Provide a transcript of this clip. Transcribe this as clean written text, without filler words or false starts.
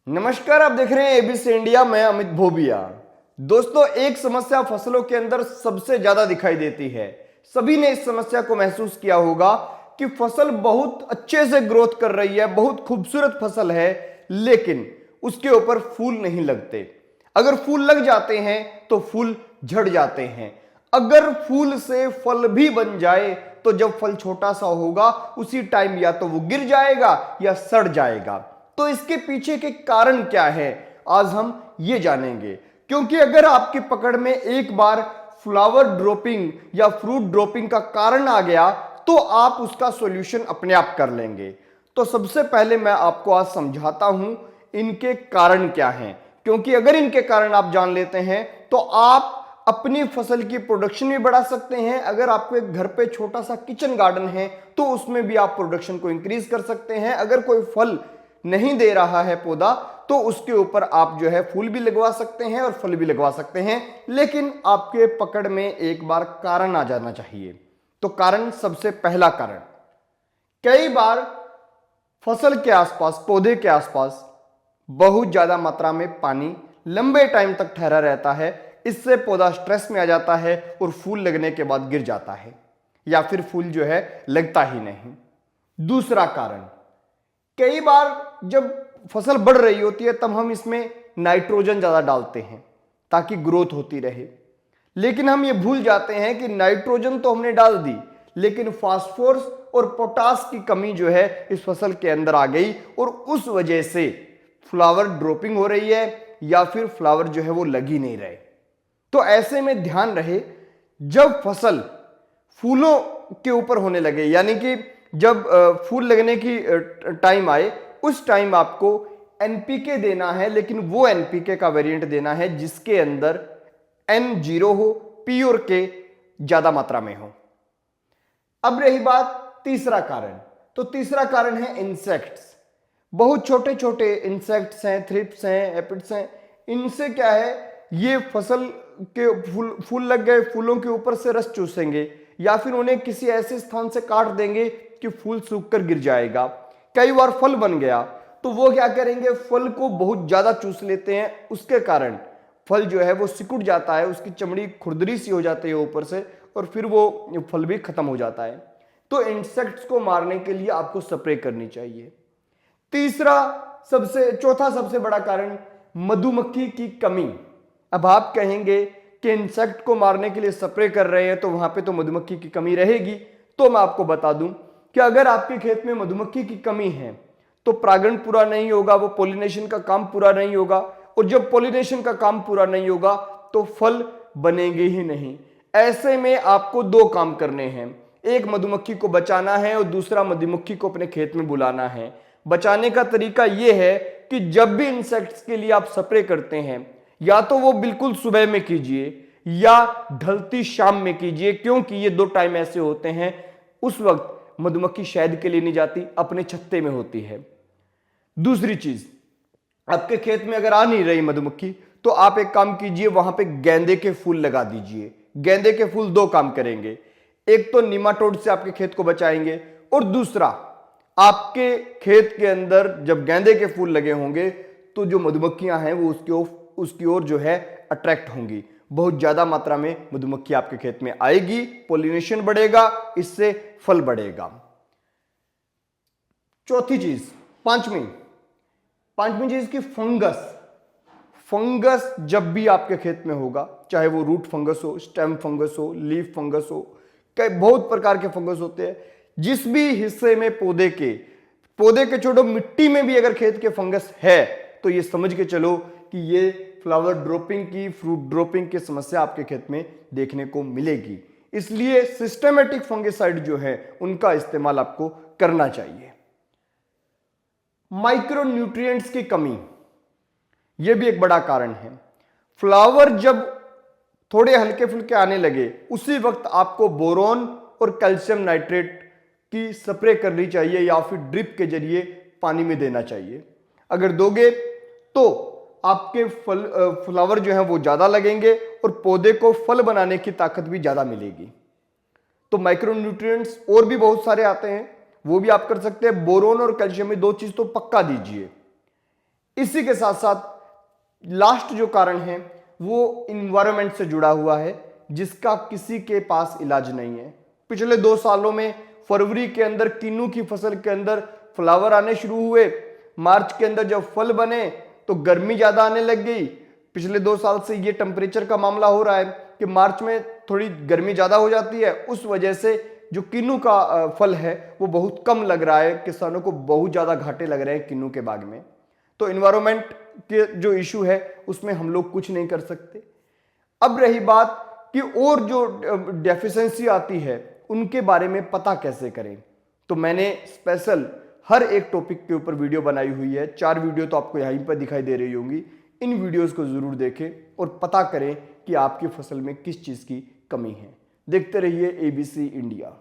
नमस्कार, आप देख रहे हैं एबीसी इंडिया। मैं अमित भोबिया। दोस्तों, एक समस्या फसलों के अंदर सबसे ज्यादा दिखाई देती है। सभी ने इस समस्या को महसूस किया होगा कि फसल बहुत अच्छे से ग्रोथ कर रही है, बहुत खूबसूरत फसल है, लेकिन उसके ऊपर फूल नहीं लगते। अगर फूल लग जाते हैं तो फूल झड़ जाते हैं। अगर फूल से फल भी बन जाए तो जब फल छोटा सा होगा उसी टाइम या तो वो गिर जाएगा या सड़ जाएगा। तो इसके पीछे के कारण क्या है, आज हम ये जानेंगे। क्योंकि अगर आपकी पकड़ में एक बार फ्लावर ड्रॉपिंग या फ्रूट ड्रॉपिंग का कारण आ गया तो आप उसका सॉल्यूशन अपने आप कर लेंगे। तो सबसे पहले मैं आपको आज समझाता हूं इनके कारण क्या हैं। क्योंकि अगर इनके कारण आप जान लेते हैं तो आप अपनी फसल की प्रोडक्शन भी बढ़ा सकते हैं। अगर आपके घर पे छोटा सा किचन गार्डन है तो उसमें भी आप प्रोडक्शन को इंक्रीज कर सकते हैं। अगर कोई फल नहीं दे रहा है पौधा तो उसके ऊपर आप जो है फूल भी लगवा सकते हैं और फल भी लगवा सकते हैं। लेकिन आपके पकड़ में एक बार कारण आ जाना चाहिए। तो कारण, सबसे पहला कारण, कई बार फसल के आसपास, पौधे के आसपास बहुत ज्यादा मात्रा में पानी लंबे टाइम तक ठहरा रहता है। इससे पौधा स्ट्रेस में आ जाता है और फूल लगने के बाद गिर जाता है या फिर फूल जो है लगता ही नहीं। दूसरा कारण, कई बार जब फसल बढ़ रही होती है तब हम इसमें नाइट्रोजन ज्यादा डालते हैं ताकि ग्रोथ होती रहे। लेकिन हम ये भूल जाते हैं कि नाइट्रोजन तो हमने डाल दी, लेकिन फास्फोरस और पोटास की कमी जो है इस फसल के अंदर आ गई और उस वजह से फ्लावर ड्रॉपिंग हो रही है या फिर फ्लावर जो है वो लग ही नहीं रहे। तो ऐसे में ध्यान रहे, जब फसल फूलों के ऊपर होने लगे, यानी कि जब फूल लगने की टाइम आए, उस टाइम आपको एनपीके देना है। लेकिन वो एनपीके का वेरिएंट देना है जिसके अंदर N0 हो, P और K ज्यादा मात्रा में हो। अब रही बात तीसरा कारण, तो तीसरा कारण है इंसेक्ट्स। बहुत छोटे छोटे इंसेक्ट्स हैं, थ्रिप्स हैं, एपिड्स हैं। इनसे क्या है, ये फसल के फूल लग गए, फूलों के ऊपर से रस चूसेंगे या फिर उन्हें किसी ऐसे स्थान से काट देंगे कि फूल सूखकर गिर जाएगा। कई बार फल बन गया तो वो क्या करेंगे, फल को बहुत ज्यादा चूस लेते हैं। उसके कारण फल जो है वो सिकुड़ जाता है, उसकी चमड़ी खुरदरी सी हो जाती है ऊपर से और फिर वो फल भी खत्म हो जाता है। तो इंसेक्ट्स को मारने के लिए आपको स्प्रे करनी चाहिए। चौथा सबसे बड़ा कारण, मधुमक्खी की कमी। अब आप कहेंगे कि इंसेक्ट को मारने के लिए स्प्रे कर रहे हैं तो वहां पे तो मधुमक्खी की कमी रहेगी। तो मैं आपको बता दूं कि अगर आपके खेत में मधुमक्खी की कमी है तो परागण पूरा नहीं होगा, वो पॉलिनेशन का काम पूरा नहीं होगा। और जब पॉलिनेशन का काम पूरा नहीं होगा तो फल बनेंगे ही नहीं। ऐसे में आपको दो काम करने हैं, एक मधुमक्खी को बचाना है और दूसरा मधुमक्खी को अपने खेत में बुलाना है। बचाने का तरीका यह है कि जब भी इंसेक्ट्स के लिए आप स्प्रे करते हैं, या तो वो बिल्कुल सुबह में कीजिए या ढलती शाम में कीजिए, क्योंकि ये दो टाइम ऐसे होते हैं उस वक्त मधुमक्खी शहद के लिए नहीं जाती, अपने छत्ते में होती है। दूसरी चीज, आपके खेत में अगर आ नहीं रही मधुमक्खी तो आप एक काम कीजिए, वहां पे गेंदे के फूल लगा दीजिए। गेंदे के फूल दो काम करेंगे, एक तो निमाटोड से आपके खेत को बचाएंगे और दूसरा आपके खेत के अंदर जब गेंदे के फूल लगे होंगे तो जो मधुमक्खियां हैं वो उसकी ओर जो है अट्रैक्ट होंगी। बहुत ज्यादा मात्रा में मधुमक्खी आपके खेत में आएगी, पॉलिनेशन बढ़ेगा, इससे फल बढ़ेगा। चौथी चीज, पांचवी चीज की फंगस जब भी आपके खेत में होगा, चाहे वो रूट फंगस हो, स्टेम फंगस हो, लीफ फंगस हो, कई बहुत प्रकार के फंगस होते हैं। जिस भी हिस्से में पौधे के छोड़ो, मिट्टी में भी अगर खेत के फंगस है तो ये समझ के चलो कि ये फ्लावर ड्रॉपिंग की, फ्रूट ड्रॉपिंग की समस्या आपके खेत में देखने को मिलेगी। इसलिए सिस्टेमेटिक फंगिसाइड जो है उनका इस्तेमाल आपको करना चाहिए। माइक्रोन्यूट्रिएंट्स की कमी, यह भी एक बड़ा कारण है। फ्लावर जब थोड़े हल्के फुल्के आने लगे उसी वक्त आपको बोरोन और कैल्शियम नाइट्रेट की स्प्रे करनी चाहिए या फिर ड्रिप के जरिए पानी में देना चाहिए। अगर दोगे तो आपके फ्लावर जो है वो ज्यादा लगेंगे और पौधे को फल बनाने की ताकत भी ज्यादा मिलेगी। तो माइक्रोन्यूट्रिएंट्स और भी बहुत सारे आते हैं, वो भी आप कर सकते हैं। बोरोन और कैल्शियम में दो चीज तो पक्का दीजिए। इसी के साथ साथ लास्ट जो कारण है वो इन्वायरमेंट से जुड़ा हुआ है, जिसका किसी के पास इलाज नहीं है। पिछले 2 सालों में फरवरी के अंदर किन्नू की फसल के अंदर फ्लावर आने शुरू हुए, मार्च के अंदर जब फल बने तो गर्मी ज्यादा आने लग गई। पिछले 2 साल से ये टेम्परेचर का मामला हो रहा है कि मार्च में थोड़ी गर्मी ज्यादा हो जाती है, उस वजह से जो किन्नू का फल है वो बहुत कम लग रहा है, किसानों को बहुत ज्यादा घाटे लग रहे हैं किन्नू के बाग में। तो इन्वायरमेंट के जो इशू है उसमें हम लोग कुछ नहीं कर सकते। अब रही बात कि और जो डेफिशिएंसी आती है उनके बारे में पता कैसे करें, तो मैंने स्पेशल हर एक टॉपिक के ऊपर वीडियो बनाई हुई है। 4 वीडियो तो आपको यहीं पर दिखाई दे रही होंगी। इन वीडियोस को जरूर देखें और पता करें कि आपकी फसल में किस चीज की कमी है। देखते रहिए ABC इंडिया।